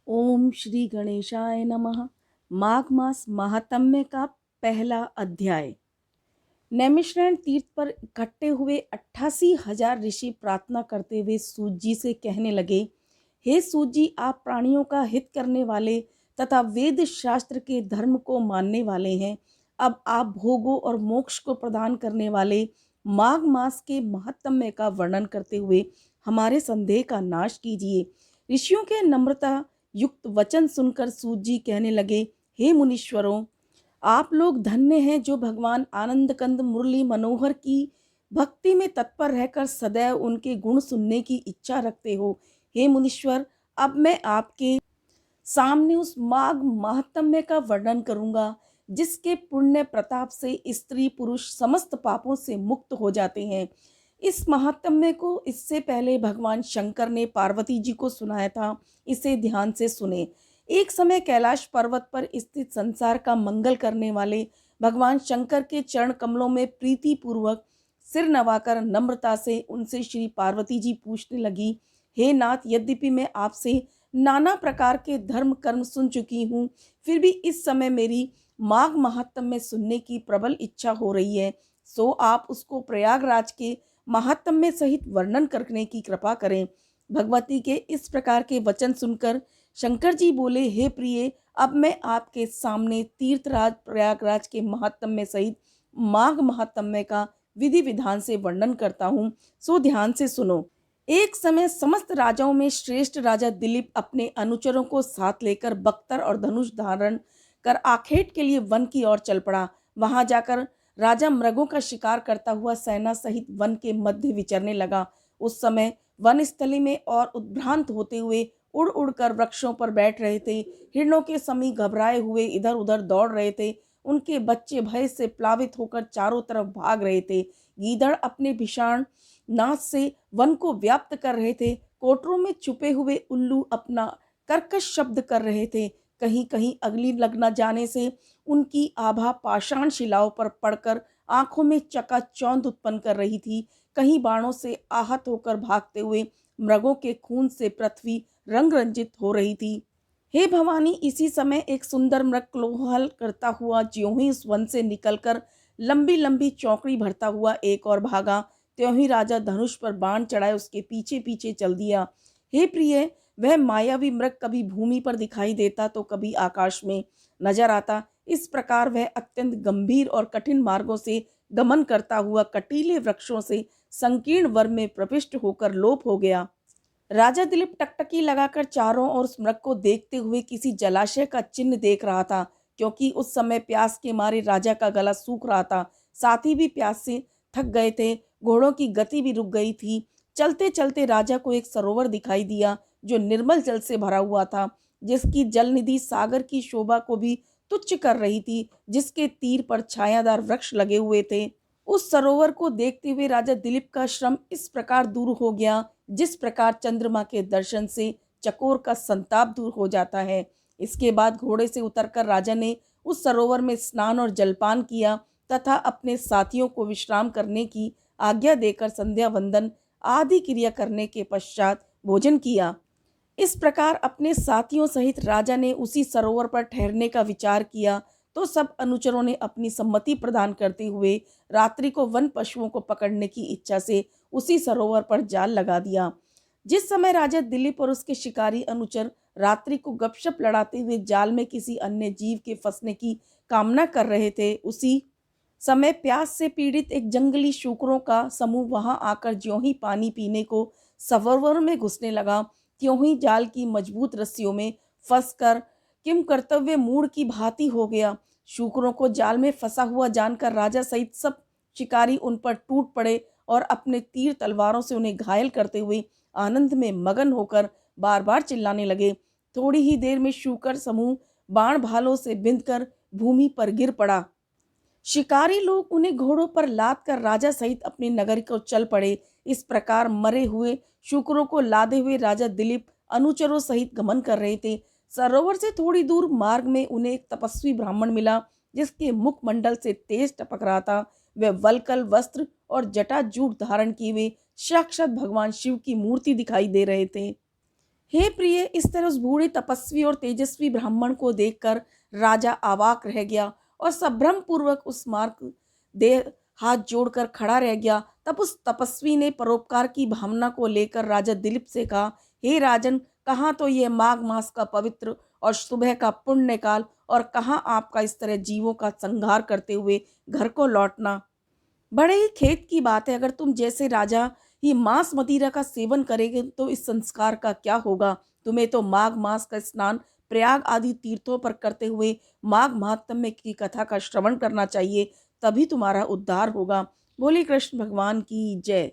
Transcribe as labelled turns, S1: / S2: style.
S1: ओम श्री गणेशाय नमः। माघ मास महात्म्य का पहला अध्याय। नैमिषारण्य तीर्थ पर इकट्ठे हुए 88,000 ऋषि प्रार्थना करते हुए सूत जी से कहने लगे, हे सूत जी, आप प्राणियों का हित करने वाले तथा वेद शास्त्र के धर्म को मानने वाले हैं। अब आप भोगों और मोक्ष को प्रदान करने वाले माघ मास के महात्म्य का वर्णन करते हुए हमारे संदेह का नाश कीजिए। ऋषियों के नम्रता युक्त वचन सुनकर सूत जी कहने लगे, हे मुनीश्वरों, आप लोग धन्य हैं जो भगवान आनंद कंद मुरली मनोहर की भक्ति में तत्पर रहकर सदैव उनके गुण सुनने की इच्छा रखते हो। हे मुनीश्वर, अब मैं आपके सामने उस माघ महात्म्य का वर्णन करूंगा जिसके पुण्य प्रताप से स्त्री पुरुष समस्त पापों से मुक्त हो जाते हैं। इस महात्म्य को इससे पहले भगवान शंकर ने पार्वती जी को सुनाया था। इसे ध्यान से सुने। एक समय कैलाश पर्वत पर स्थित संसार का मंगल करने वाले भगवान शंकर के चरण कमलों में प्रीति पूर्वक सिर नवाकर नम्रता से उनसे श्री पार्वती जी पूछने लगी, हे नाथ, यद्यपि मैं आपसे नाना प्रकार के धर्म कर्म सुन चुकी हूँ, फिर भी इस समय मेरी माघ महात्म्य सुनने की प्रबल इच्छा हो रही है। सो आप उसको प्रयागराज के महात्म्य सहित वर्णन करने की कृपा करें। भगवती के इस प्रकार के वचन सुनकर शंकर जी बोले, हे प्रिय, अब मैं आपके सामने तीर्थराज प्रयागराज के महात्म्य सहित माघ महात्म्य का विधि विधान से वर्णन करता हूँ, सो ध्यान से सुनो। एक समय समस्त राजाओं में श्रेष्ठ राजा दिलीप अपने अनुचरों को साथ लेकर बख्तर और धनुष धारण कर आखेट के लिए वन की ओर चल पड़ा। वहां जाकर राजा मृगों का शिकार करता हुआ सेना सहित वन के मध्य विचरने लगा। उस समय वन स्थली में और उद्भ्रांत होते हुए उड़ उड़ कर वृक्षों पर बैठ रहे थे। हिरणों के समी घबराए हुए इधर उधर दौड़ रहे थे। उनके बच्चे भय से प्लावित होकर चारों तरफ भाग रहे थे। गीदड़ अपने भीषण नाच से वन को व्याप्त कर रहे थे। कोटरों में छुपे हुए उल्लू अपना कर्कश शब्द कर रहे थे। कहीं कहीं अग्नि लग न जाने से उनकी आभा पाषाण शिलाओं पर पड़कर आंखों में चकाचौंध उत्पन्न कर रही थी। कहीं बाणों से आहत होकर भागते हुए मृगों के खून से पृथ्वी रंग रंजित हो रही थी। हे भवानी, इसी समय एक सुंदर मृग कोलाहल करता हुआ ज्यों ही उस वन से निकलकर लंबी लंबी चौकड़ी भरता हुआ एक और भागा, त्यों ही राजा धनुष पर बाण चढ़ाए उसके पीछे पीछे चल दिया। हे प्रिय, वह मायावी मृग कभी भूमि पर दिखाई देता तो कभी आकाश में नजर आता। इस प्रकार वह अत्यंत गंभीर और कठिन मार्गों से गमन करता हुआ कटीले वृक्षों से संकीर्ण वन में प्रविष्ट होकर लोप हो गया। राजा दिलीप टकटकी लगाकर चारों ओर उस मृग को देखते हुए किसी जलाशय का चिन्ह देख रहा था, क्योंकि उस समय प्यास के मारे राजा का गला सूख रहा था। साथी भी प्यास से थक गए थे। घोड़ों की गति भी रुक गई थी। चलते चलते राजा को एक सरोवर दिखाई दिया जो निर्मल जल से भरा हुआ था, जिसकी जल निधि सागर की शोभा को भी तुच्छ कर रही थी, जिसके तीर पर छायादार वृक्ष लगे हुए थे। उस सरोवर को देखते हुए राजा दिलीप का श्रम इस प्रकार दूर हो गया जिस प्रकार चंद्रमा के दर्शन से चकोर का संताप दूर हो जाता है। इसके बाद घोड़े से उतरकर राजा ने उस सरोवर में स्नान और जलपान किया तथा अपने साथियों को विश्राम करने की आज्ञा देकर संध्या वंदन आदि क्रिया करने के पश्चात भोजन किया। इस प्रकार अपने साथियों सहित राजा ने उसी सरोवर पर ठहरने का विचार किया तो सब अनुचरों ने अपनी सम्मति प्रदान करते हुए रात्रि को वन पशुओं को पकड़ने की इच्छा से उसी सरोवर पर जाल लगा दिया। जिस समय राजा दिलीप और उसके शिकारी अनुचर रात्रि को गपशप लड़ाते हुए जाल में किसी अन्य जीव के फंसने की कामना कर रहे थे, उसी समय प्यास से पीड़ित एक जंगली शूकरों का समूह वहां आकर ज्यों ही पानी पीने को सरोवर में घुसने लगा, त्यों ही जाल की मजबूत रस्सियों में फंसकर किम कर्तव्य मूढ़ की भांति हो गया। शूकरों को जाल में फंसा हुआ जानकर राजा सहित सब शिकारी उन पर टूट पड़े और अपने तीर तलवारों से उन्हें घायल करते हुए आनंद में मगन होकर बार बार चिल्लाने लगे। थोड़ी ही देर में शूकर समूह बाण भालों से बिंधकर भूमि पर गिर पड़ा। शिकारी लोग उन्हें घोड़ों पर लाद कर राजा सहित अपने नगर को चल पड़े। इस प्रकार मरे हुए शूकरों को लादे हुए राजा दिलीप अनुचरों सहित गमन कर रहे थे। सरोवर से थोड़ी दूर मार्ग में उन्हें एक तपस्वी ब्राह्मण मिला जिसके मुखमंडल से तेज टपक रहा था। वह वलकल वस्त्र और जटाजूट धारण किए हुए साक्षात भगवान शिव की मूर्ति दिखाई दे रहे थे। हे प्रिय, इस तरह उस बूढ़े तपस्वी और तेजस्वी ब्राह्मण को देखकर राजा अवाक रह गया और संभ्रम पूर्वक उस मार्ग दे हाथ जोड़कर खड़ा रह गया। तब उस तपस्वी ने परोपकार की भावना को लेकर राजा दिलीप से कहा, हे राजन, कहाँ तो ये माघ मास का पवित्र और सुबह का पुण्य काल, और कहाँ आपका इस तरह जीवों का संहार करते हुए घर को लौटना। बड़े ही खेद की बात है, अगर तुम जैसे राजा ही मांस मदिरा का सेवन करेंगे तो इस संस्कार का क्या होगा। तुम्हें तो माघ मास का स्नान प्रयाग आदि तीर्थों पर करते हुए माघ महात्म्य की कथा का श्रवण करना चाहिए, तभी तुम्हारा उद्धार होगा। बोले कृष्ण भगवान की जय।